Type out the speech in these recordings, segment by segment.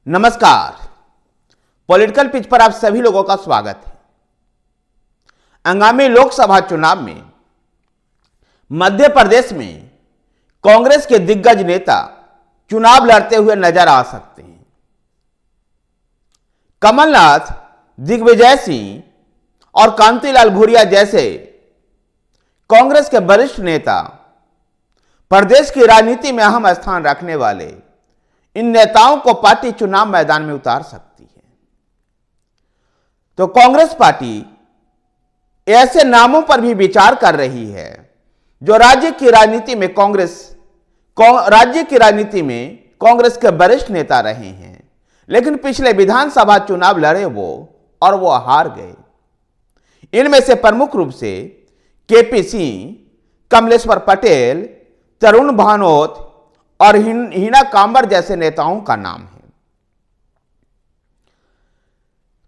नमस्कार। Political pitch पर आप सभी लोगों का स्वागत है। आगामी लोकसभा चुनाव में मध्य प्रदेश में कांग्रेस के दिग्गज नेता चुनाव लड़ते हुए नजर आ सकते हैं। कमलनाथ, दिग्विजय सिंह और कांतिलाल भूरिया जैसे कांग्रेस के वरिष्ठ नेता प्रदेश की राजनीति में अहम स्थान रखने वाले इन नेताओं को पार्टी चुनाव मैदान में उतार सकती है। तो कांग्रेस पार्टी ऐसे नामों पर भी विचार कर रही है जो राज्य की राजनीति में कांग्रेस के वरिष्ठ नेता रहे हैं, लेकिन पिछले विधानसभा चुनाव लड़े और वो हार गए। इनमें से प्रमुख रूप से केपी सिंह, कमलेश्वर पटेल, तरुण भानोत और हिना कांबर जैसे नेताओं का नाम है।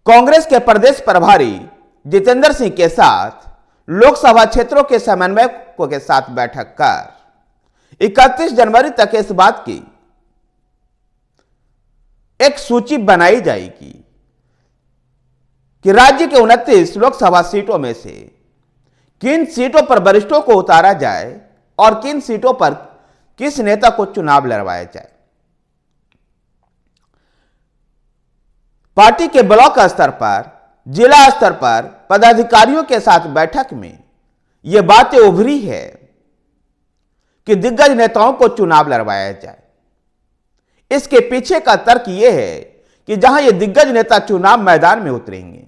कांग्रेस के प्रदेश प्रभारी जितेंद्र सिंह के साथ लोकसभा क्षेत्रों के समन्वयकों के साथ बैठक कर 31 जनवरी तक इस बात की एक सूची बनाई जाएगी कि राज्य के 29 लोकसभा सीटों में से किन सीटों पर वरिष्ठों को उतारा जाए और किन सीटों पर किस नेता को चुनाव लड़वाया जाए। पार्टी के ब्लॉक स्तर पर, जिला स्तर पर पदाधिकारियों के साथ बैठक में यह बातें उभरी है कि दिग्गज नेताओं को चुनाव लड़वाया जाए। इसके पीछे का तर्क यह है कि जहां ये दिग्गज नेता चुनाव मैदान में उतरेंगे,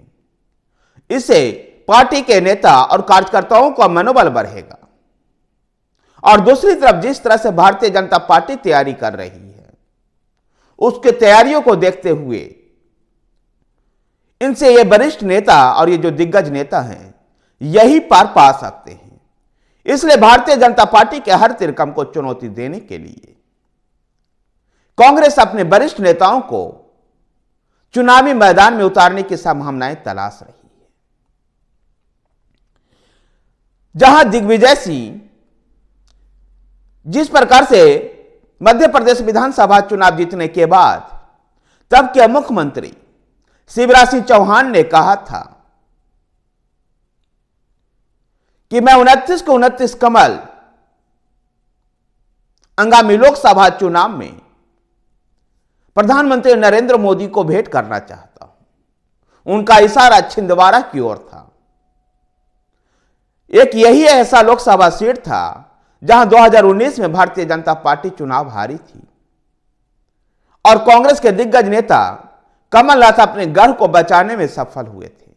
इससे पार्टी के नेता और कार्यकर्ताओं का मनोबल बढ़ेगा। और दूसरी तरफ जिस तरह से भारतीय जनता पार्टी तैयारी कर रही है, उसके तैयारियों को देखते हुए इनसे ये वरिष्ठ नेता और ये जो दिग्गज नेता हैं यही पार पा सकते हैं। इसलिए भारतीय जनता पार्टी के हर तिरकम को चुनौती देने के लिए कांग्रेस अपने वरिष्ठ नेताओं को चुनावी मैदान में उतारने की संभावनाएं तलाश रही है। जहां दिग्विजय सिंह जिस प्रकार से मध्य प्रदेश विधानसभा चुनाव जीतने के बाद तब के मुख्यमंत्री शिवराज सिंह चौहान ने कहा था कि मैं 29 को 29 कमल आगामी लोकसभा चुनाव में प्रधानमंत्री नरेंद्र मोदी को भेंट करना चाहता हूं। उनका इशारा छिंदवाड़ा की ओर था। एक यही ऐसा लोकसभा सीट था जहां 2019 में भारतीय जनता पार्टी चुनाव हारी थी और कांग्रेस के दिग्गज नेता कमलनाथ अपने गढ़ को बचाने में सफल हुए थे।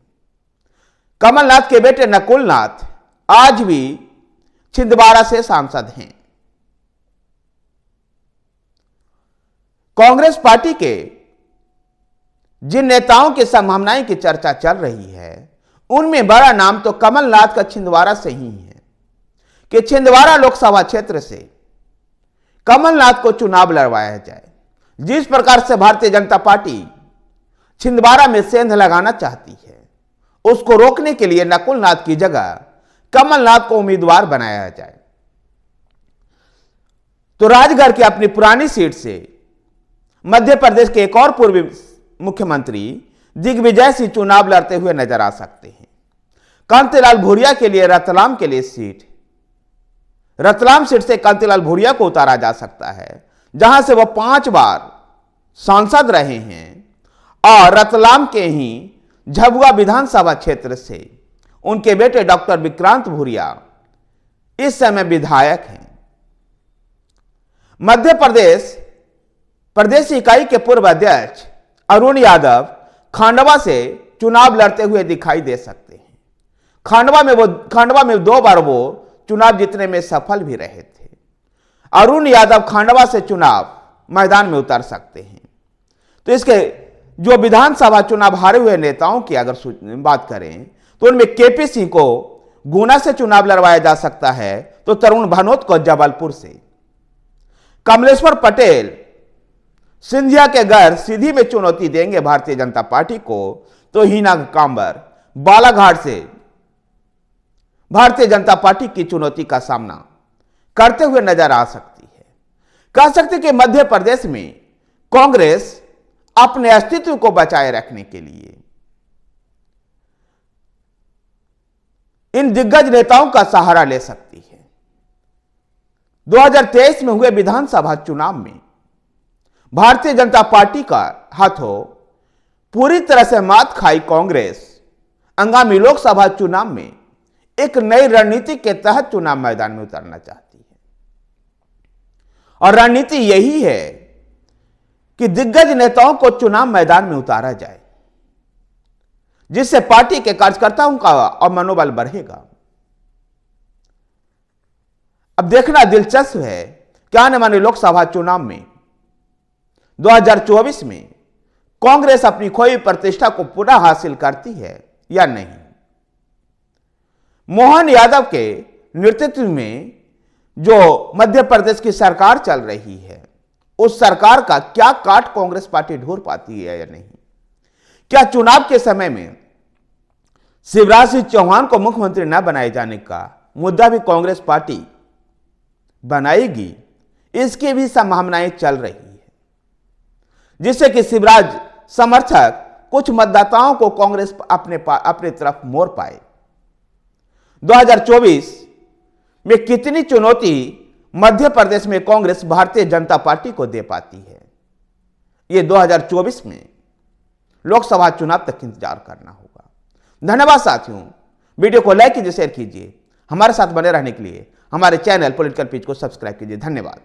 कमलनाथ के बेटे नकुल नाथ आज भी छिंदवाड़ा से सांसद हैं। कांग्रेस पार्टी के जिन नेताओं की संभावनाएं की चर्चा चल रही है, उनमें बड़ा नाम तो कमलनाथ का छिंदवाड़ा से ही है कि छिंदवाड़ा लोकसभा क्षेत्र से कमलनाथ को चुनाव लड़वाया जाए। जिस प्रकार से भारतीय जनता पार्टी छिंदवाड़ा में सेंध लगाना चाहती है, उसको रोकने के लिए नकुल नाथ की जगह कमलनाथ को उम्मीदवार बनाया जाए। तो राजगढ़ की अपनी पुरानी सीट से मध्य प्रदेश के एक और पूर्व मुख्यमंत्री दिग्विजय सिंह चुनाव लड़ते हुए नजर आ सकते हैं। कांतिलाल भूरिया के लिए रतलाम सीट से कांतिलाल भूरिया को उतारा जा सकता है, जहां से वह 5 बार सांसद रहे हैं और रतलाम के ही झबुआ विधानसभा क्षेत्र से उनके बेटे डॉक्टर विक्रांत भूरिया इस समय विधायक हैं। मध्य प्रदेश इकाई के पूर्व अध्यक्ष अरुण यादव खंडवा से चुनाव लड़ते हुए दिखाई दे सकते हैं। खंडवा में 2 बार वो चुनाव जीतने में सफल भी रहे थे। अरुण यादव खंडवा से चुनाव मैदान में उतर सकते हैं। तो इसके जो विधानसभा चुनाव हारे हुए नेताओं की अगर बात करें तो उनमें केपी सिंह को गुना से चुनाव लड़वाया जा सकता है, तो तरुण भानोत को जबलपुर से, कमलेश्वर पटेल सिंधिया के घर सीधी में चुनौती देंगे भारतीय जनता पार्टी को, तो हिना कांबर बालाघाट से भारतीय जनता पार्टी की चुनौती का सामना करते हुए नजर आ सकती है। कह सकते कि मध्य प्रदेश में कांग्रेस अपने अस्तित्व को बचाए रखने के लिए इन दिग्गज नेताओं का सहारा ले सकती है। 2023 में हुए विधानसभा चुनाव में भारतीय जनता पार्टी का हाथों पूरी तरह से मात खाई कांग्रेस आगामी लोकसभा चुनाव में एक नई रणनीति के तहत चुनाव मैदान में उतरना चाहती है। और रणनीति यही है कि दिग्गज नेताओं को चुनाव मैदान में उतारा जाए, जिससे पार्टी के कार्यकर्ताओं का और मनोबल बढ़ेगा। अब देखना दिलचस्प है कि आने वाले लोकसभा चुनाव में 2024 में कांग्रेस अपनी खोई प्रतिष्ठा को पुनः हासिल करती है या नहीं। मोहन यादव के नेतृत्व में जो मध्य प्रदेश की सरकार चल रही है, उस सरकार का क्या काट कांग्रेस पार्टी ढूंढ पाती है या नहीं। क्या चुनाव के समय में शिवराज सिंह चौहान को मुख्यमंत्री न बनाए जाने का मुद्दा भी कांग्रेस पार्टी बनाएगी, इसकी भी संभावनाएं चल रही है, जिससे कि शिवराज समर्थक कुछ मतदाताओं को कांग्रेस अपने तरफ मोड़ पाए। 2024 में कितनी चुनौती मध्य प्रदेश में कांग्रेस भारतीय जनता पार्टी को दे पाती है, यह 2024 में लोकसभा चुनाव तक इंतजार करना होगा। धन्यवाद साथियों, वीडियो को लाइक कीजिए, शेयर कीजिए। हमारे साथ बने रहने के लिए हमारे चैनल पॉलिटिकल पेज को सब्सक्राइब कीजिए। धन्यवाद।